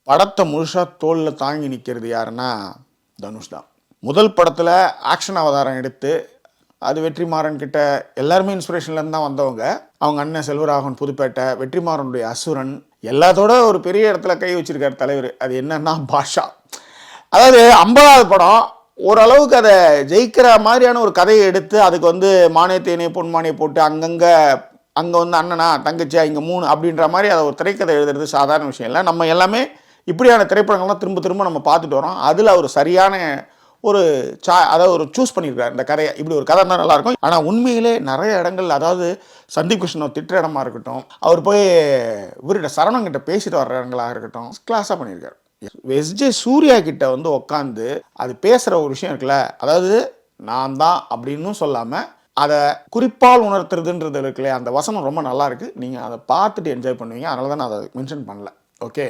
படத்தை முழுசாக தோளில் தாங்கி நிற்கிறது யாருன்னா தனுஷ் தான். முதல் படத்தில் ஆக்ஷன் அவதாரம் எடுத்து அது வெற்றிமாறன் கிட்ட எல்லாருமே இன்ஸ்பிரேஷன்லேருந்து தான் வந்தவங்க. அவங்க அண்ணன் செல்வராகவன் புதுப்பேட்டை, வெற்றிமாறனுடைய அசுரன், எல்லாத்தோட ஒரு பெரிய இடத்துல கை வச்சிருக்காரு தலைவர். அது என்னன்னா பாஷா. அதாவது 50வது படம் ஓரளவுக்கு அதை ஜெயிக்கிற மாதிரியான ஒரு கதையை எடுத்து அதுக்கு மானியத்தேனே பொன்மானியை போட்டு அங்கே அண்ணனா தங்கச்சியா இங்கே 3 அப்படின்ற மாதிரி அதை ஒரு திரைக்கதை எழுதுறது சாதாரண விஷயம் இல்லை. நம்ம எல்லாமே இப்படியான திரைப்படங்கள்லாம் திரும்ப திரும்ப நம்ம பார்த்துட்டு வரோம். அதில் ஒரு சரியான அதாவது ஒரு சூஸ் பண்ணியிருக்காரு இந்த கதையை. இப்படி ஒரு கதை தான் நல்லாயிருக்கும். ஆனால் உண்மையிலே நிறைய இடங்கள், அதாவது சந்தீப் கிருஷ்ணன் திட்டுற இடமா இருக்கட்டும், அவர் போய் இவர்கிட்ட சரவணங்கிட்ட பேசிட்டு வர்ற இடங்களாக இருக்கட்டும், கிளாஸாக பண்ணியிருக்காரு. எஸ்ஜே சூர்யா கிட்ட உட்காந்து அது பேசுகிற ஒரு விஷயம் இருக்குல்ல, அதாவது நான் தான் அப்படின்னு சொல்லாமல் அதை குறிப்பால் உணர்த்துறதுன்றது இருக்குல்லையே, அந்த வசனம் ரொம்ப நல்லா இருக்குது. நீங்கள் அதை பார்த்துட்டு என்ஜாய் பண்ணுவீங்க. அதனால தான் நான் அதை மென்ஷன் பண்ணல. ஓகே.